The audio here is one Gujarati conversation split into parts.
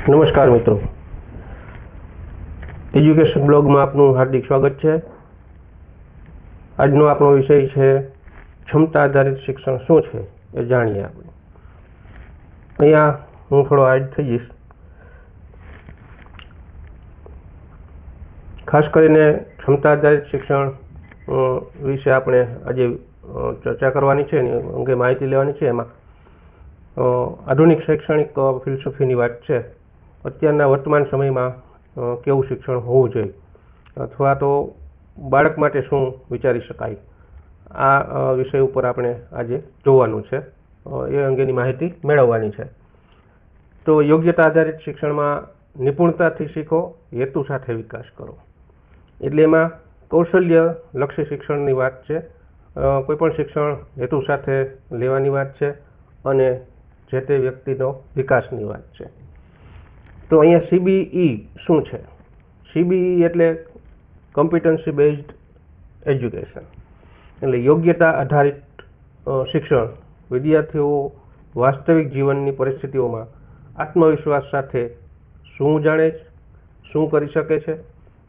નમસ્કાર મિત્રો, એજ્યુકેશન બ્લોગમાં આપનું હાર્દિક સ્વાગત છે। આજનો આપણો વિષય છે ક્ષમતા આધારિત શિક્ષણ શું છે એ જાણીએ આપણે। અહીંયા હું થોડો એડ થઈ જઈશ। ખાસ કરીને ક્ષમતા આધારિત શિક્ષણ વિશે આપણે આજે ચર્ચા કરવાની છે ને અંગે માહિતી લેવાની છે। એમાં આધુનિક શૈક્ષણિક ફિલસૂફીની વાત છે। અત્યારના વર્તમાન સમયમાં કેવું શિક્ષણ હોવું જોઈએ અથવા તો બાળક માટે શું વિચારી શકાય, આ વિષય ઉપર આપણે આજે જોવાનું છે, એ અંગેની માહિતી મેળવવાની છે। તો યોગ્યતા આધારિત શિક્ષણમાં નિપુણતાથી શીખો, હેતુ સાથે વિકાસ કરો, એટલે એમાં કૌશલ્ય લક્ષી શિક્ષણની વાત છે। કોઈપણ શિક્ષણ હેતુ સાથે લેવાની વાત છે અને જે તે વ્યક્તિનો વિકાસની વાત છે। તો અહીંયા CBE શું છે? CBE એટલે કોમ્પિટન્સી બેઝડ એજ્યુકેશન, એટલે યોગ્યતા આધારિત શિક્ષણ વિદ્યાર્થીઓ વાસ્તવિક જીવનની પરિસ્થિતિઓમાં આત્મવિશ્વાસ સાથે શું જાણે છે, શું કરી શકે છે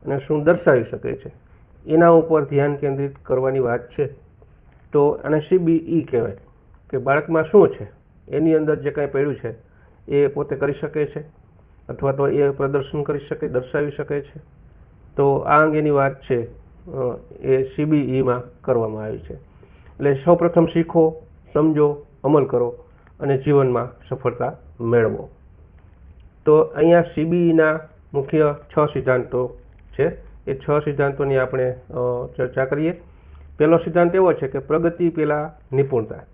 અને શું દર્શાવી શકે છે એના ઉપર ધ્યાન કેન્દ્રિત કરવાની વાત છે। તો આને CBE કહેવાય કે બાળકમાં શું છે, એની અંદર જે કાંઈ પડ્યું છે એ પોતે કરી શકે છે અથવા તો એ પ્રદર્શન કરી શકે, દર્શાવી શકે છે। તો આ અંગેની વાત છે એ CBEમાં કરવામાં આવી છે। એટલે સૌપ્રથમ શીખો, સમજો, અમલ કરો અને જીવનમાં સફળતા મેળવો। તો અહીંયા CBEના મુખ્ય 6 સિદ્ધાંતો છે। એ 6 સિદ્ધાંતોની આપણે ચર્ચા કરીએ। પહેલો સિદ્ધાંત એવો છે કે પ્રગતિ પહેલાં નિપુણતા,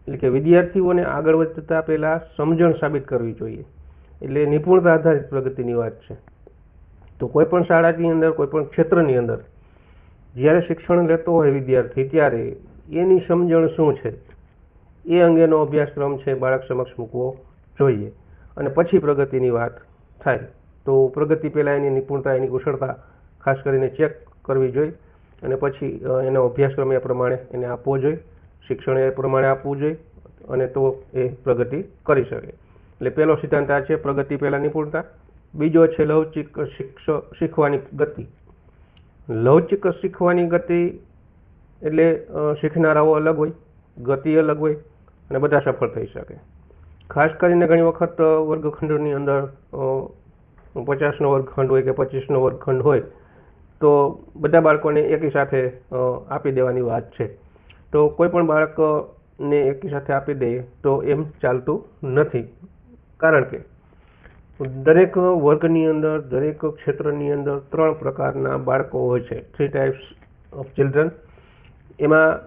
એટલે કે વિદ્યાર્થીઓને આગળ વધતા પહેલાં સમજણ સાબિત કરવી જોઈએ, એટલે નિપુણતા આધારિત પ્રગતિની વાત છે। તો કોઈપણ શાળાની અંદર, કોઈપણ ક્ષેત્રની અંદર જ્યારે શિક્ષણ લેતો હોય વિદ્યાર્થી, ત્યારે એની સમજણ શું છે એ અંગેનો અભ્યાસક્રમ છે બાળક સમક્ષ મૂકવો જોઈએ અને પછી પ્રગતિની વાત થાય। તો પ્રગતિ પહેલાં એની નિપુણતા, એની કુશળતા ખાસ કરીને ચેક કરવી જોઈએ અને પછી એનો અભ્યાસક્રમ એ પ્રમાણે એને આપવો જોઈએ, શિક્ષણ એ પ્રમાણે આપવું જોઈએ અને તો એ પ્રગતિ કરી શકે। એટલે પહેલો સિદ્ધાંત આ છે, પ્રગતિ પહેલાં નિપુણતા। બીજો છે લવચિક શીખવાની ગતિ। લવચિક શીખવાની ગતિ એટલે શીખનારાઓ અલગ હોય, ગતિ અલગ હોય અને બધા સફળ થઈ શકે। ખાસ કરીને ઘણી વખત વર્ગખંડની અંદર 50નો વર્ગખંડ હોય કે 25નો વર્ગખંડ હોય તો બધા બાળકોને એકી સાથે આપી દેવાની વાત છે। તો કોઈ પણ બાળકને એકી સાથે આપી દે તો એમ ચાલતું નથી, કારણ કે દરેક વર્ગની અંદર, દરેક ક્ષેત્રની અંદર 3 પ્રકારના બાળકો હોય છે, 3 ટાઈપ્સ ઓફ ચિલ્ડ્રન। એમાં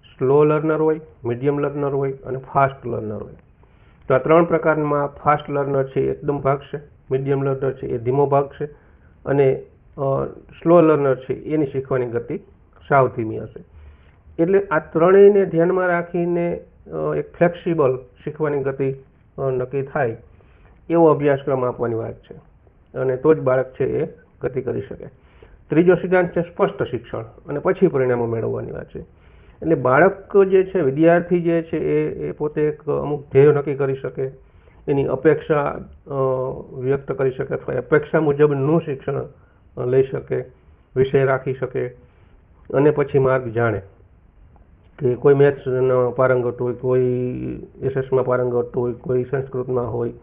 સ્લો લર્નર હોય, મીડિયમ લર્નર હોય અને ફાસ્ટ લર્નર હોય। તો આ 3 પ્રકારમાં ફાસ્ટ લર્નર છે એ એકદમ ભાગશે, મીડિયમ લર્નર છે એ ધીમો ભાગશે અને સ્લો લર્નર છે એની શીખવાની ગતિ સાવ ધીમી હશે। એટલે આ ત્રણેયને ધ્યાનમાં રાખીને એક ફ્લેક્સિબલ શીખવાની ગતિ નક્કી થાય એવો અભ્યાસક્રમ આપવાની વાત છે અને તો જ બાળક છે એ ગતિ કરી શકે। ત્રીજો સિદ્ધાંત છે સ્પષ્ટ શિક્ષણ અને પછી પરિણામો મેળવવાની વાત છે। એટલે બાળક જે છે, વિદ્યાર્થી જે છે એ પોતે એક અમુક ધ્યેય નક્કી કરી શકે, એની અપેક્ષા વ્યક્ત કરી શકે અથવા અપેક્ષા મુજબનું શિક્ષણ લઈ શકે, વિષય રાખી શકે અને પછી માર્ગ જાણે કે કોઈ મેથ્સનો પારંગત હોય, કોઈ SS માં પારંગત હોય, કોઈ સંસ્કૃતમાં હોય,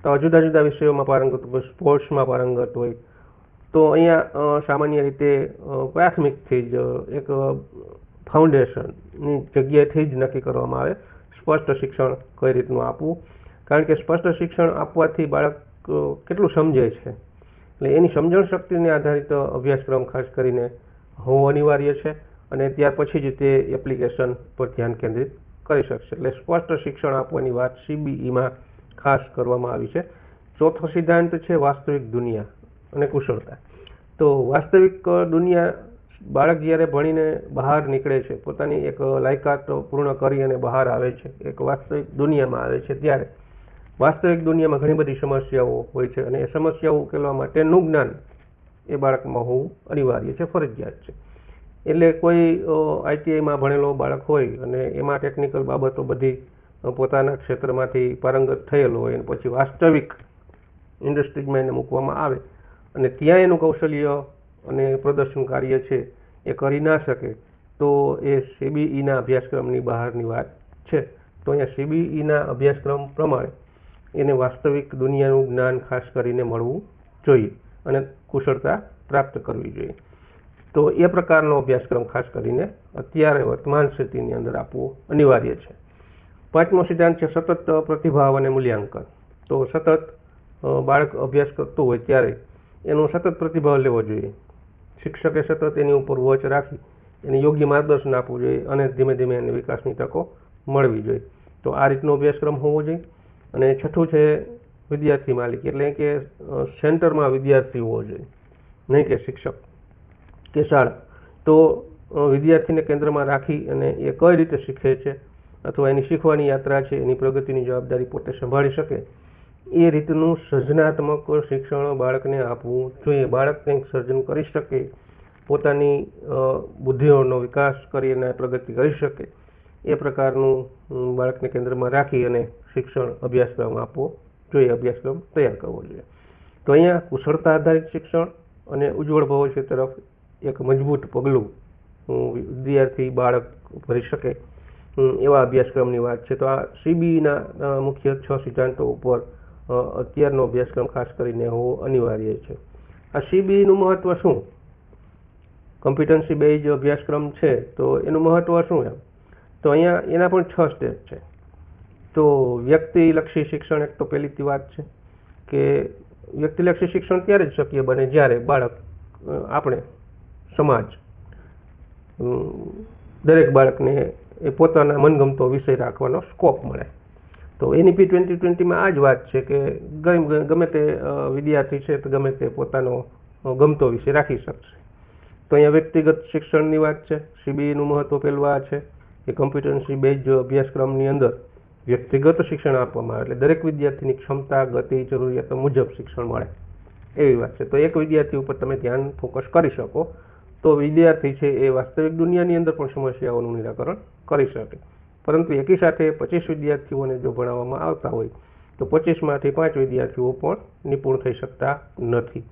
તો જુદા જુદા વિષયોમાં પારંગત હોય, સ્પોર્ટ્સમાં પારંગત હોય। તો અહીંયા સામાન્ય રીતે પ્રાથમિકથી જ એક ફાઉન્ડેશનની જગ્યાએથી જ નક્કી કરવામાં આવે સ્પષ્ટ શિક્ષણ કઈ રીતનું આપવું, કારણ કે સ્પષ્ટ શિક્ષણ આપવાથી બાળક કેટલું સમજે છે એટલે એની સમજણ શક્તિને આધારિત અભ્યાસક્રમ ખાસ કરીને હોવો અનિવાર્ય છે અને ત્યાર પછી જ તે એપ્લિકેશન પર ધ્યાન કેન્દ્રિત કરી શકશે। એટલે સ્પષ્ટ શિક્ષણ આપવાની વાત CBEમાં ખાસ કરવામાં આવી છે। ચોથો સિદ્ધાંત છે વાસ્તવિક દુનિયા અને કુશળતા। તો વાસ્તવિક દુનિયા, બાળક જ્યારે ભણીને બહાર નીકળે છે, પોતાની એક લાયકાત પૂર્ણ કરી અને બહાર આવે છે, એક વાસ્તવિક દુનિયામાં આવે છે, ત્યારે વાસ્તવિક દુનિયામાં ઘણી બધી સમસ્યાઓ હોય છે અને એ સમસ્યાઓ ઉકેલવા માટેનું જ્ઞાન એ બાળકમાં હોવું અનિવાર્ય છે, ફરજિયાત છે। એટલે કોઈ ITIમાં ભણેલો બાળક હોય અને એમાં ટેકનિકલ બાબતો બધી પોતાના ક્ષેત્રમાંથી પારંગત થયેલો હોય અને પછી વાસ્તવિક ઇન્ડસ્ટ્રીઝમાં એને મૂકવામાં આવે અને ત્યાં એનું કૌશલ્ય અને પ્રદર્શન કાર્ય છે એ કરી ના શકે તો એ CBEના અભ્યાસક્રમની બહારની વાત છે. તો અહીંયા CBEના અભ્યાસક્રમ પ્રમાણે એને વાસ્તવિક દુનિયાનું જ્ઞાન ખાસ કરીને મળવું જોઈએ અને કુશળતા પ્રાપ્ત કરવી જોઈએ. તો એ પ્રકારનો અભ્યાસક્રમ ખાસ કરીને અત્યારે વર્તમાન સ્થિતિની અંદર આપવો અનિવાર્ય છે. 5મો સિદ્ધાંત છે સતત પ્રતિભાવ અને મૂલ્યાંકન. તો સતત બાળક અભ્યાસ કરતું હોય ત્યારે એનો સતત પ્રતિભાવ લેવો જોઈએ. શિક્ષકે સતત એની ઉપર વોચ રાખી એને યોગ્ય માર્ગદર્શન આપવું જોઈએ અને ધીમે ધીમે એને વિકાસની તકો મળવી જોઈએ. તો આ રીતનો અભ્યાસક્રમ હોવો જોઈએ. અને 6થું છે વિદ્યાર્થી માલિક, એટલે કે સેન્ટરમાં વિદ્યાર્થી હોવો જોઈએ, નહીં કે શિક્ષક કે શાળા. તો વિદ્યાર્થીને કેન્દ્રમાં રાખી અને એ કઈ રીતે શીખે છે અથવા એની શીખવાની યાત્રા છે એની પ્રગતિની જવાબદારી પોતે સંભાળી શકે એ રીતનું સર્જનાત્મક શિક્ષણ બાળકને આપવું જોઈએ. બાળક કંઈક સર્જન કરી શકે, પોતાની બુદ્ધિઓનો વિકાસ કરીને પ્રગતિ કરી શકે એ પ્રકારનું બાળકને કેન્દ્રમાં રાખી અને શિક્ષણ અભ્યાસક્રમ આપવો જોઈએ, અભ્યાસક્રમ તૈયાર કરવો જોઈએ. તો અહીંયા કુશળતા આધારિત શિક્ષણ અને ઉજ્જવળ ભવિષ્ય તરફ એક મજબૂત પગલું વિદ્યાર્થી બાળક ભરી શકે એવા અભ્યાસક્રમની વાત છે. તો આ CBEના મુખ્ય 6 સિદ્ધાંતો ઉપર અત્યારનો અભ્યાસક્રમ ખાસ કરીને હોવો અનિવાર્ય છે. આ CBEનું મહત્વ શું? કોમ્પિટન્સી બેઝ અભ્યાસક્રમ છે તો એનું મહત્વ શું? તો અહીંયા એના પણ 6 સ્ટેપ છે. તો વ્યક્તિલક્ષી શિક્ષણ એક તો પહેલી વાત છે કે વ્યક્તિલક્ષી શિક્ષણ ત્યારે જ શક્ય બને જ્યારે બાળક આપણે સમાજ દરેક બાળકને એ પોતાના મનગમતો વિષય રાખવાનો સ્કોપ મળે. તો NEP 2020માં આ જ વાત છે કે ગમે તે વિદ્યાર્થી છે તો ગમે તે પોતાનો ગમતો વિષય રાખી શકશે. તો અહીંયા વ્યક્તિગત શિક્ષણની વાત છે. CBEનું મહત્વ પહેલું આ છે કે કોમ્પિટન્સી બેઝ અભ્યાસક્રમની અંદર વ્યક્તિગત શિક્ષણ આપવામાં આવે એટલે દરેક વિદ્યાર્થીની ક્ષમતા, ગતિ, જરૂરિયાતો મુજબ શિક્ષણ મળે એવી વાત છે. તો એક વિદ્યાર્થી ઉપર તમે ધ્યાન ફોકસ કરી શકો તો વિદ્યાર્થી છે એ વાસ્તવિક દુનિયાની અંદર પણ સમસ્યાઓનું નિરાકરણ કરી શકે. પરંતુ એકી સાથે 25 વિદ્યાર્થીઓને જો ભણાવવામાં આવતા હોય તો 25માંથી 5 વિદ્યાર્થીઓ પણ નિપુણ થઈ શકતા નથી.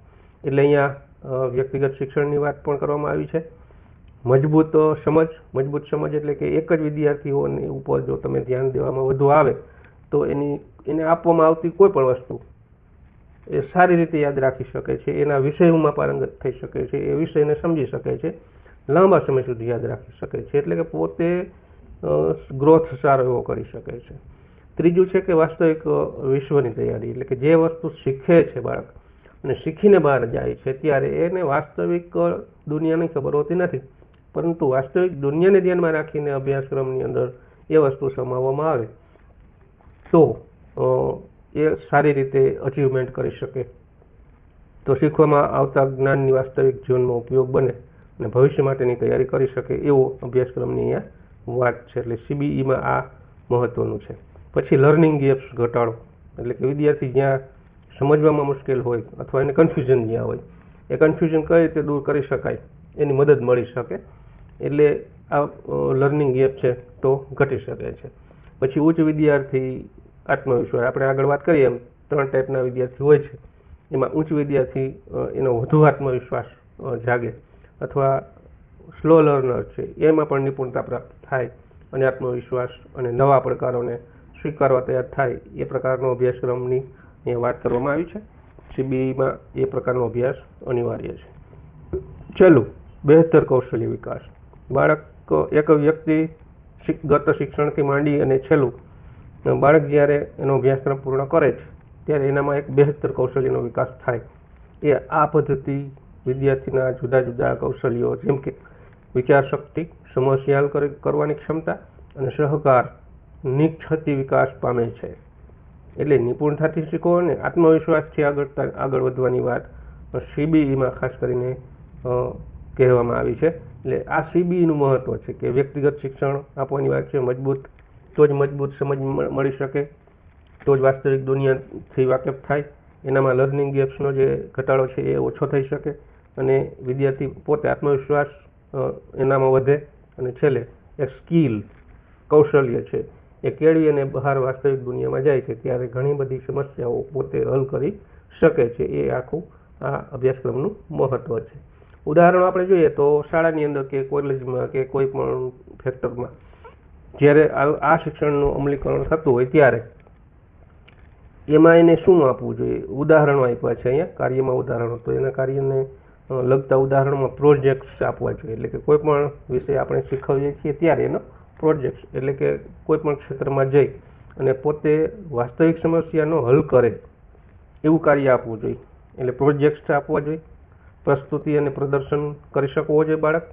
એટલે અહીંયા વ્યક્તિગત શિક્ષણની વાત પણ કરવામાં આવી છે. મજબૂત સમજ એટલે કે એક જ વિદ્યાર્થીઓની ઉપર જો તમે ધ્યાન દેવામાં વધુ આવે તો એને આપવામાં આવતી કોઈ પણ વસ્તુ એ સારી રીતે યાદ રાખી શકે છે, એના વિષયોમાં પારંગત થઈ શકે છે, એ વિષયને સમજી શકે છે, લાંબા સમય સુધી યાદ રાખી શકે છે. એટલે કે પોતે ગ્રોથ સારો એવો કરી શકે છે. ત્રીજું છે કે વાસ્તવિક વિશ્વની તૈયારી, એટલે કે જે વસ્તુ શીખે છે બાળક અને શીખીને બહાર જાય છે ત્યારે એને વાસ્તવિક દુનિયાની ખબર હોતી નથી, પરંતુ વાસ્તવિક દુનિયાને ધ્યાનમાં રાખીને અભ્યાસક્રમની અંદર એ વસ્તુ સમાવવામાં આવે તો એ સારી રીતે અચીવમેન્ટ કરી શકે. તો શીખવામાં આવતા જ્ઞાનની વાસ્તવિક જીવનમાં ઉપયોગ બને અને ભવિષ્ય માટેની તૈયારી કરી શકે એવો અભ્યાસક્રમની અહીંયા વાત છે. એટલે CBEમાં આ મહત્વનું છે. પછી લર્નિંગ ગેપ્સ ઘટાડો, એટલે કે વિદ્યાર્થી જ્યાં સમજવામાં મુશ્કેલ હોય અથવા એને કન્ફ્યુઝન જ્યાં હોય એ કન્ફ્યુઝન કઈ રીતે દૂર કરી શકાય એની મદદ મળી શકે. એટલે આ લર્નિંગ ગેપ છે તો ઘટી શકે છે. પછી ઉચ્ચ વિદ્યાર્થી આત્મવિશ્વાસ, આપણે આગળ વાત કરીએ એમ 3 ટાઈપના વિદ્યાર્થી હોય છે. એમાં ઉચ્ચ વિદ્યાર્થી એનો વધુ આત્મવિશ્વાસ જાગે અથવા સ્લો લર્નર છે એમાં પણ નિપુણતા પ્રાપ્ત થાય અને આત્મવિશ્વાસ અને નવા પડકારોને સ્વીકારવા તૈયાર થાય એ પ્રકારનો અભ્યાસક્રમની અહીંયા વાત કરવામાં આવી છે. CBEમાં એ પ્રકારનો અભ્યાસ અનિવાર્ય છે. છેલ્લું, બહેતર કૌશલ્ય વિકાસ. બાળક એક વ્યક્તિગત શિક્ષણથી માંડી અને છેલ્લું બાળક જ્યારે એનો અભ્યાસક્રમ પૂર્ણ કરે છે ત્યારે એનામાં એક બહેતર કૌશલ્યનો વિકાસ થાય. એ આ પદ્ધતિ વિદ્યાર્થીના જુદા જુદા કૌશલ્યો જેમ કે વિચાર શક્તિ, સમસ્યા હલ કરવાની ક્ષમતા અને સહકાર નિક્ષતિ વિકાસ પામે છે. એટલે નિપુણતાથી શીખો અને આત્મવિશ્વાસથી આગળ વધવાની વાત CBEમાં ખાસ કરીને કહેવામાં આવી છે. એટલે આ CBEનું મહત્વ છે કે વ્યક્તિગત શિક્ષણ આપવાની વાત છે. તો જ મજબૂત સમજ મળી શકે, તો જ વાસ્તવિક દુનિયાથી વાકેફ થાય, એનામાં લર્નિંગ ગેપ્સનો જે ઘટાડો છે એ ઓછો થઈ શકે અને વિદ્યાર્થી પોતે આત્મવિશ્વાસ એનામાં વધે અને છેલ્લે એક સ્કિલ કૌશલ્ય છે એ કેળવી અને બહાર વાસ્તવિક દુનિયામાં જાય છે ત્યારે ઘણી બધી સમસ્યાઓ પોતે હલ કરી શકે છે। એ આખું આ અભ્યાસક્રમનું મહત્વ છે। ઉદાહરણો આપણે જોઈએ તો શાળાની અંદર કે કોલેજમાં કે કોઈ પણ ફેક્ટરમાં જ્યારે આ શિક્ષણનું અમલીકરણ થતું હોય ત્યારે એમાં એને શું આપવું જોઈએ? ઉદાહરણો આપ્યા છે અહીંયા કાર્યમાં ઉદાહરણો, તો એના કાર્યને લગતા ઉદાહરણોમાં પ્રોજેક્ટ્સ આપવા જોઈએ। એટલે કે કોઈ પણ વિષય આપણે શીખવીએ છીએ ત્યારે એનો પ્રોજેક્ટ્સ એટલે કે કોઈ પણ ક્ષેત્રમાં જઈ અને પોતે વાસ્તવિક સમસ્યાનો હલ કરે એવું કાર્ય આપવું જોઈએ। એટલે પ્રોજેક્ટ્સ આપવા જોઈએ। પ્રસ્તુતિ અને પ્રદર્શન કરી શકવો જોઈએ બાળક,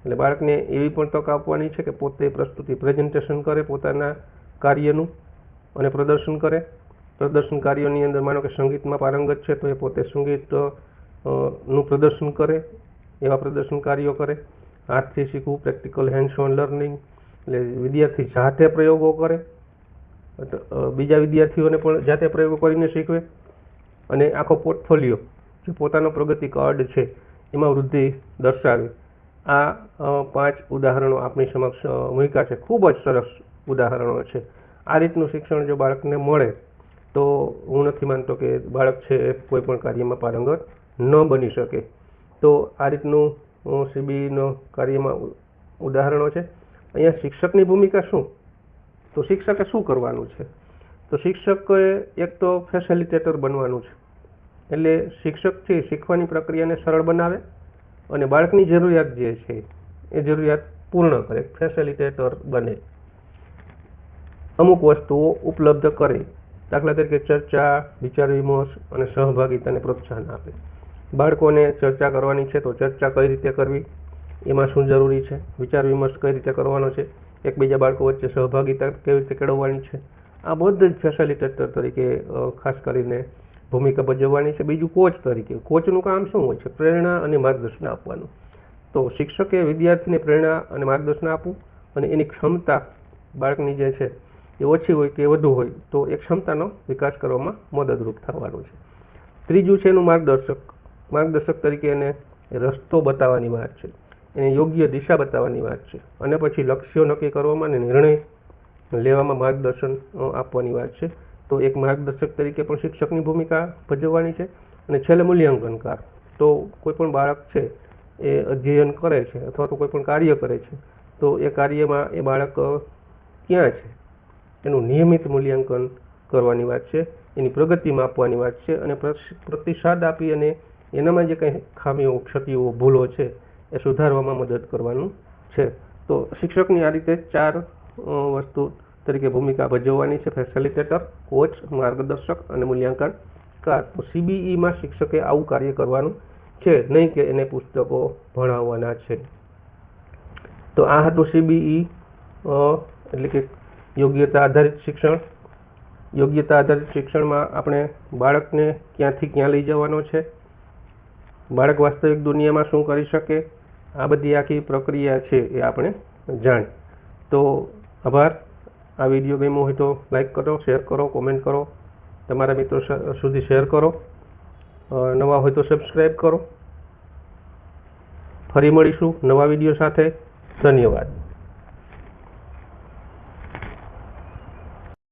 એટલે બાળકને એવી પણ તક આપવાની છે કે પોતે પ્રસ્તુતિ પ્રેઝન્ટેશન કરે પોતાના કાર્યનું અને પ્રદર્શન કરે। પ્રદર્શન કાર્યોની અંદર માનો કે સંગીતમાં પારંગત છે તો એ પોતે સંગીત નું પ્રદર્શન કરે, એવા પ્રદર્શન કાર્યો કરે। હાથથી શીખવું, પ્રેક્ટિકલ હેન્ડ્સ ઓન લર્નિંગ, એટલે વિદ્યાર્થી જાતે પ્રયોગો કરે, બીજા વિદ્યાર્થીઓને પણ જાતે પ્રયોગો કરીને શીખવે, અને આખો પોર્ટફોલિયો જે પોતાનો પ્રગતિ કાર્ડ છે એમાં વૃદ્ધિ દર્શાવે। આ 5 ઉદાહરણો આપણી સમક્ષ મૂક્યા છે। ખૂબ જ સરસ ઉદાહરણો છે। આ રીતનું શિક્ષણ જો બાળકને મળે તો હું નથી માનતો કે બાળક છે એ કોઈ પણ કાર્યમાં પારંગત ન બની શકે। તો આ રીતનું CBE કાર્યમાં ઉદાહરણો છે। અહીંયા શિક્ષકની ભૂમિકા શું? તો શિક્ષકે શું કરવાનું છે? તો શિક્ષકે એક તો ફેસિલિટેટર બનવાનું છે। એટલે શિક્ષક છે શીખવાની પ્રક્રિયાને સરળ બનાવે અને બાળકની જરૂરિયાત જે છે એ જરૂરિયાત પૂર્ણ કરે, ફેસિલિટેટર બને, અમુક વસ્તુઓ ઉપલબ્ધ કરે। દાખલા તરીકે ચર્ચા, વિચાર વિમર્શ અને સહભાગિતાને પ્રોત્સાહન આપે। બાળકોને ચર્ચા કરવાની છે તો ચર્ચા કઈ રીતે કરવી, એમાં શું જરૂરી છે, વિચાર વિમર્શ કઈ રીતે કરવાનો છે, એકબીજા બાળકો વચ્ચે સહભાગિતા કેવી રીતે કેળવવાની છે, આ બધું જ ફેસિલિટેટર તરીકે ખાસ કરીને ભૂમિકા ભજવવાની છે। બીજું કોચ તરીકે, કોચનું કામ શું હોય છે? પ્રેરણા અને માર્ગદર્શન આપવાનું। તો શિક્ષકે વિદ્યાર્થીને પ્રેરણા અને માર્ગદર્શન આપવું અને એની ક્ષમતા બાળકની જે છે એ ઓછી હોય કે વધુ હોય તો એ ક્ષમતાનો વિકાસ કરવામાં મદદરૂપ થવાનું છે। ત્રીજું છે એનું માર્ગદર્શક તરીકે એને રસ્તો બતાવવાની વાત છે, એને યોગ્ય દિશા બતાવવાની વાત છે, અને પછી લક્ષ્યો નક્કી કરવામાં અને નિર્ણય લેવામાં માર્ગદર્શન આપવાની વાત છે। તો એક માર્ગદર્શક તરીકે પણ શિક્ષકની ભૂમિકા ભજવવાની છે। અને છેલ્લે મૂલ્યાંકનકાર, તો કોઈ પણ બાળક છે એ અધ્યયન કરે છે અથવા તો કોઈ પણ કાર્ય કરે છે તો એ કાર્યમાં એ બાળક ક્યાં છે એનું નિયમિત મૂલ્યાંકન કરવાની વાત છે, એની પ્રગતિ માપવાની વાત છે, અને પ્રતિસાદ આપી અને એનામાં જે કંઈ ખામીઓ, ક્ષતિઓ, ભૂલો છે એ સુધારવામાં મદદ કરવાનું છે। તો શિક્ષકની આ રીતે 4 વસ્તુ તરીકે ભૂમિકા ભજવવાની છે: ફેસિલિટેટર, કોચ, માર્ગદર્શક અને મૂલ્યાંકનકાર। તો CBEમાં શિક્ષકે આવું કાર્ય કરવાનું છે, નહીં કે એને પુસ્તકો ભણાવવાના છે। તો આ હતું CBE એટલે કે યોગ્યતા આધારિત શિક્ષણ। યોગ્યતા આધારિત શિક્ષણમાં આપણે બાળકને ક્યાંથી ક્યાં લઈ જવાનો છે, બાળક વાસ્તવિક દુનિયામાં શું કરી શકે, આ બધી આખી પ્રક્રિયા છે એ આપણે જાણી। તો આભાર। આ વિડીયો ગમ્યો હોય તો લાઈક કરો, શેર કરો, કોમેન્ટ કરો, તમારા મિત્રો સુધી શેર કરો, નવા હોય તો સબસ્ક્રાઈબ કરો। ફરી મળીશું નવા વિડીયો સાથે। ધન્યવાદ।